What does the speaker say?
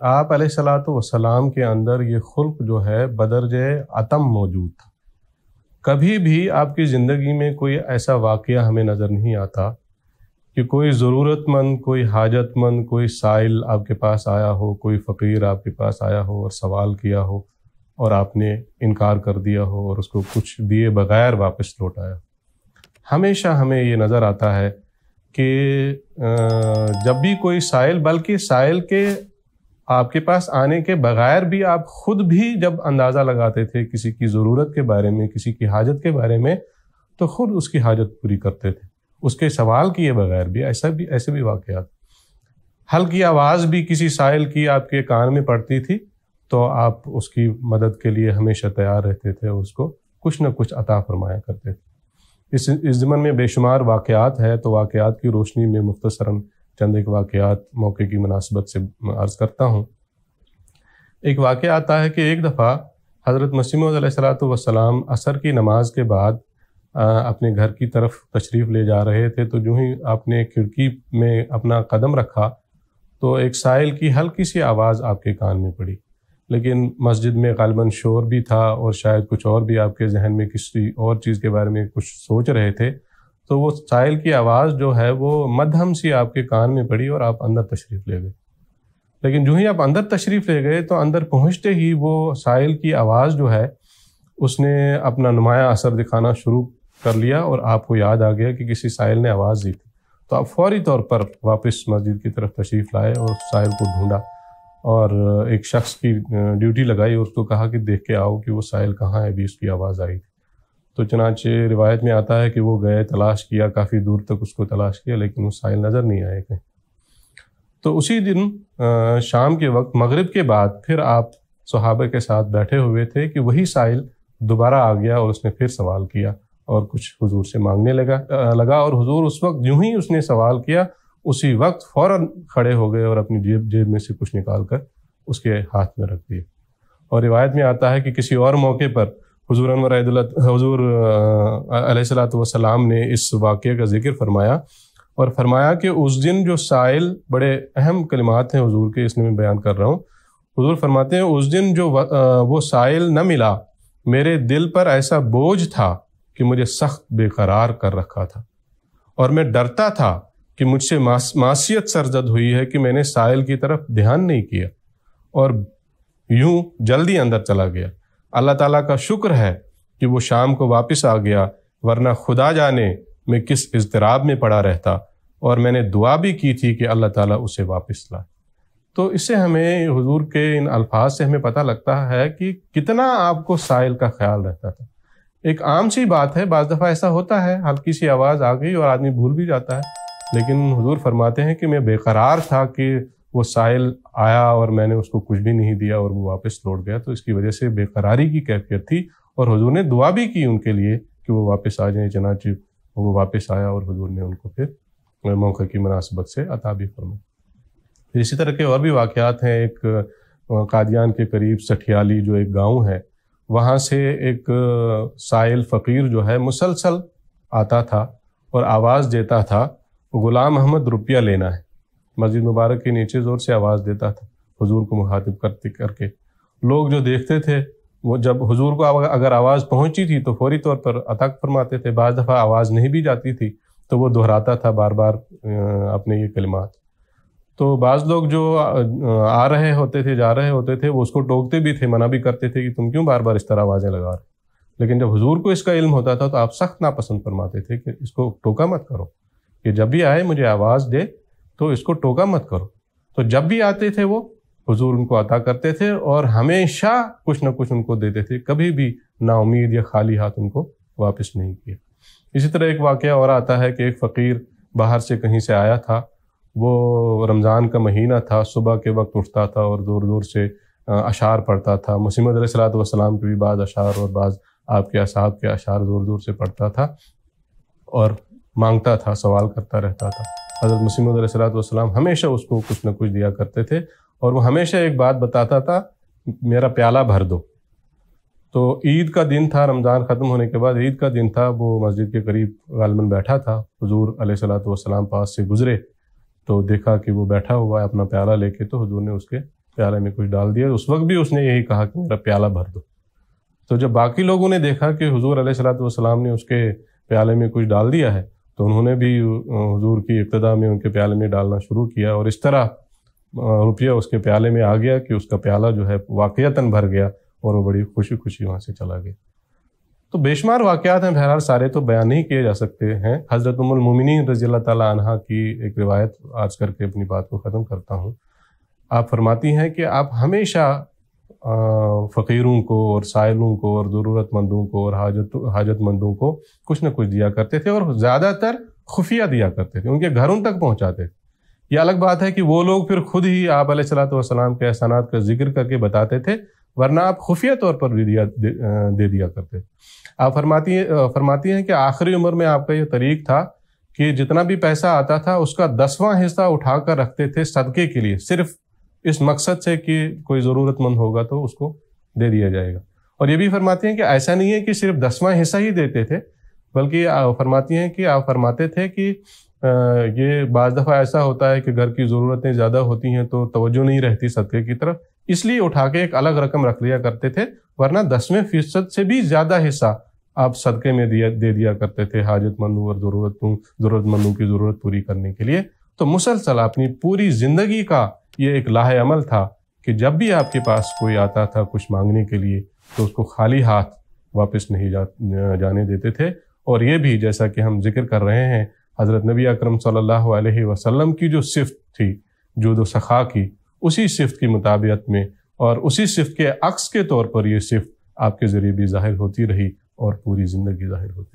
آپ علیہ الصلوۃ والسلام کے اندر یہ خلق جو ہے بدرجہ عتم موجود تھا۔ کبھی بھی آپ کی زندگی میں کوئی ایسا واقعہ ہمیں نظر نہیں آتا کہ کوئی ضرورت مند، کوئی حاجت مند، کوئی سائل آپ کے پاس آیا ہو، کوئی فقیر آپ کے پاس آیا ہو اور سوال کیا ہو اور آپ نے انکار کر دیا ہو اور اس کو کچھ دیے بغیر واپس لوٹایا۔ ہمیشہ ہمیں یہ نظر آتا ہے کہ جب بھی کوئی سائل، بلکہ سائل کے آپ کے پاس آنے کے بغیر بھی آپ خود بھی جب اندازہ لگاتے تھے کسی کی ضرورت کے بارے میں، کسی کی حاجت کے بارے میں، تو خود اس کی حاجت پوری کرتے تھے، اس کے سوال کیے بغیر بھی۔ ایسے بھی واقعات، ہلکی آواز بھی کسی سائل کی آپ کے کان میں پڑتی تھی تو آپ اس کی مدد کے لیے ہمیشہ تیار رہتے تھے، اس کو کچھ نہ کچھ عطا فرمایا کرتے تھے۔ اس ضمن میں بے شمار واقعات ہے، تو واقعات کی روشنی میں مختصراً چند ایک واقعات موقع کی مناسبت سے عرض کرتا ہوں۔ ایک واقعہ آتا ہے کہ ایک دفعہ حضرت مسیح موعود علیہ الصلوۃ والسلام عصر کی نماز کے بعد اپنے گھر کی طرف تشریف لے جا رہے تھے، تو جو ہی آپ نے کھڑکی میں اپنا قدم رکھا تو ایک سائل کی ہلکی سی آواز آپ کے کان میں پڑی، لیکن مسجد میں غالباً شور بھی تھا اور شاید کچھ اور بھی آپ کے ذہن میں کسی اور چیز کے بارے میں کچھ سوچ رہے تھے، تو وہ سائل کی آواز جو ہے وہ مدھم سی آپ کے کان میں پڑی اور آپ اندر تشریف لے گئے۔ لیکن جو ہی آپ اندر تشریف لے گئے تو اندر پہنچتے ہی وہ سائل کی آواز جو ہے اس نے اپنا نمایاں اثر دکھانا شروع کر لیا اور آپ کو یاد آ گیا کہ کسی سائل نے آواز دی تھی، تو آپ فوری طور پر واپس مسجد کی طرف تشریف لائے اور سائل کو ڈھونڈا اور ایک شخص کی ڈیوٹی لگائی اور اس کو کہا کہ دیکھ کے آؤ کہ وہ سائل کہاں ہے، ابھی اس کی آواز آئی تھی۔ تو چنانچہ روایت میں آتا ہے کہ وہ گئے، تلاش کیا، کافی دور تک اس کو تلاش کیا، لیکن وہ سائل نظر نہیں آئے کہیں۔ تو اسی دن شام کے وقت مغرب کے بعد پھر آپ صحابہ کے ساتھ بیٹھے ہوئے تھے کہ وہی سائل دوبارہ آ گیا اور اس نے پھر سوال کیا اور کچھ حضور سے مانگنے لگا اور حضور اس وقت یوں ہی اس نے سوال کیا، اسی وقت فوراً کھڑے ہو گئے اور اپنی جیب میں سے کچھ نکال کر اس کے ہاتھ میں رکھ دیے۔ اور روایت میں آتا ہے کہ کسی اور موقع پر حضور علیہ الصلوۃ والسلام نے اس واقعے کا ذکر فرمایا اور فرمایا کہ اس دن جو سائل، بڑے اہم کلمات ہیں حضور کے، اس لیے میں بیان کر رہا ہوں۔ حضور فرماتے ہیں اس دن جو وہ سائل نہ ملا، میرے دل پر ایسا بوجھ تھا کہ مجھے سخت بے قرار کر رکھا تھا اور میں ڈرتا تھا کہ مجھ سے معصیت سرزد ہوئی ہے کہ میں نے سائل کی طرف دھیان نہیں کیا اور یوں جلدی اندر چلا گیا۔ اللہ تعالیٰ کا شکر ہے کہ وہ شام کو واپس آ گیا، ورنہ خدا جانے میں کس اضطراب میں پڑا رہتا، اور میں نے دعا بھی کی تھی کہ اللہ تعالیٰ اسے واپس لائے۔ تو اس سے ہمیں حضور کے ان الفاظ سے ہمیں پتہ لگتا ہے کہ کتنا آپ کو سائل کا خیال رہتا تھا۔ ایک عام سی بات ہے، بعض دفعہ ایسا ہوتا ہے ہلکی سی آواز آ گئی اور آدمی بھول بھی جاتا ہے، لیکن حضور فرماتے ہیں کہ میں بے قرار تھا کہ وہ سائل آیا اور میں نے اس کو کچھ بھی نہیں دیا اور وہ واپس لوٹ گیا، تو اس کی وجہ سے بے قراری کی کیفیت تھی اور حضور نے دعا بھی کی ان کے لیے کہ وہ واپس آ جائیں۔ چنانچہ وہ واپس آیا اور حضور نے ان کو پھر موقع کی مناسبت سے عطا بھی فرمائی۔ اسی طرح کے اور بھی واقعات ہیں۔ ایک قادیان کے قریب سٹھیالی جو ایک گاؤں ہے، وہاں سے ایک سائل فقیر جو ہے مسلسل آتا تھا اور آواز دیتا تھا، غلام احمد روپیہ لینا ہے۔ مسجد مبارک کے نیچے زور سے آواز دیتا تھا حضور کو مخاطب کر کے۔ لوگ جو دیکھتے تھے، وہ جب حضور کو اگر آواز پہنچی تھی تو فوری طور پر عطا فرماتے تھے، بعض دفعہ آواز نہیں بھی جاتی تھی تو وہ دہراتا تھا بار بار اپنے یہ کلمات۔ تو بعض لوگ جو آ رہے ہوتے تھے، جا رہے ہوتے تھے، وہ اس کو ٹوکتے بھی تھے، منع بھی کرتے تھے کہ تم کیوں بار بار اس طرح آوازیں لگا رہے۔ لیکن جب حضور کو اس کا علم ہوتا تھا تو آپ سخت ناپسند فرماتے تھے کہ اس کو ٹوکا مت کرو، کہ جب بھی آئے مجھے آواز دے تو اس کو ٹوکا مت کرو۔ تو جب بھی آتے تھے وہ حضور ان کو عطا کرتے تھے اور ہمیشہ کچھ نہ کچھ ان کو دیتے تھے، کبھی بھی نا امید یا خالی ہاتھ ان کو واپس نہیں کیا۔ اسی طرح ایک واقعہ اور آتا ہے کہ ایک فقیر باہر سے کہیں سے آیا تھا، وہ رمضان کا مہینہ تھا، صبح کے وقت اٹھتا تھا اور زور زور سے اشعار پڑھتا تھا، مسیح موعود علیہ الصلوۃ والسلام کے بھی بعض اشعار اور بعض آپ کے اصحاب کے اشعار زور زور سے پڑھتا تھا اور مانگتا تھا، سوال کرتا رہتا تھا۔ حضرت مسیح موعود علیہ الصلوۃ والسلام ہمیشہ اس کو کچھ نہ کچھ دیا کرتے تھے اور وہ ہمیشہ ایک بات بتاتا تھا، میرا پیالہ بھر دو۔ تو عید کا دن تھا، رمضان ختم ہونے کے بعد عید کا دن تھا، وہ مسجد کے قریب غالباً بیٹھا تھا، حضور علیہ الصلوۃ والسلام پاس سے گزرے تو دیکھا کہ وہ بیٹھا ہوا ہے اپنا پیالہ لے کے، تو حضور نے اس کے پیالے میں کچھ ڈال دیا. اس وقت بھی اس نے یہی کہا کہ میرا پیالہ بھر دو. تو جب باقی لوگوں نے دیکھا کہ حضور علیہ الصلوۃ والسلام نے اس کے پیالے میں کچھ ڈال دیا ہے تو انہوں نے بھی حضور کی ابتدا میں ان کے پیالے میں ڈالنا شروع کیا, اور اس طرح روپیہ اس کے پیالے میں آ گیا کہ اس کا پیالہ جو ہے واقعتاً بھر گیا اور وہ بڑی خوشی خوشی وہاں سے چلا گیا. تو بے شمار واقعات ہیں, بہرحال سارے تو بیان نہیں کیے جا سکتے ہیں. حضرت ام المومنین رضی اللہ تعالیٰ عنہا کی ایک روایت آج کر کے اپنی بات کو ختم کرتا ہوں. آپ فرماتی ہیں کہ آپ ہمیشہ فقیروں کو اور سائلوں کو اور ضرورت مندوں کو اور حاجت مندوں کو کچھ نہ کچھ دیا کرتے تھے, اور زیادہ تر خفیہ دیا کرتے تھے, ان کے گھروں تک پہنچاتے تھے. یہ الگ بات ہے کہ وہ لوگ پھر خود ہی آپ علیہ الصلوۃ والسلام کے احسانات کا ذکر کر کے بتاتے تھے, ورنہ آپ خفیہ طور پر بھی دے دیا کرتے. آپ فرماتی ہیں کہ آخری عمر میں آپ کا یہ طریق تھا کہ جتنا بھی پیسہ آتا تھا اس کا 10واں حصہ اٹھا کر رکھتے تھے صدقے کے لیے, صرف اس مقصد سے کہ کوئی ضرورت مند ہوگا تو اس کو دے دیا جائے گا. اور یہ بھی فرماتی ہیں کہ ایسا نہیں ہے کہ صرف 10واں حصہ ہی دیتے تھے, بلکہ فرماتی ہیں کہ آپ فرماتے تھے کہ یہ بعض دفعہ ایسا ہوتا ہے کہ گھر کی ضرورتیں زیادہ ہوتی ہیں تو توجہ نہیں رہتی صدقے کی طرف, اس لیے اٹھا کے ایک الگ رقم رکھ لیا کرتے تھے, ورنہ 10% سے بھی زیادہ حصہ آپ صدقے میں دے دیا کرتے تھے حاجت مندوں اور ضرورت مندوں کی ضرورت پوری کرنے کے لیے. تو مسلسل اپنی پوری زندگی کا یہ ایک لاہ عمل تھا کہ جب بھی آپ کے پاس کوئی آتا تھا کچھ مانگنے کے لیے تو اس کو خالی ہاتھ واپس نہیں جانے دیتے تھے. اور یہ بھی جیسا کہ ہم ذکر کر رہے ہیں, حضرت نبی اکرم صلی اللہ علیہ وسلم کی جو صفت تھی جود و سخا کی, اسی صفت کی مطابقت میں اور اسی صفت کے عکس کے طور پر یہ صفت آپ کے ذریعے بھی ظاہر ہوتی رہی اور پوری زندگی ظاہر ہوتی.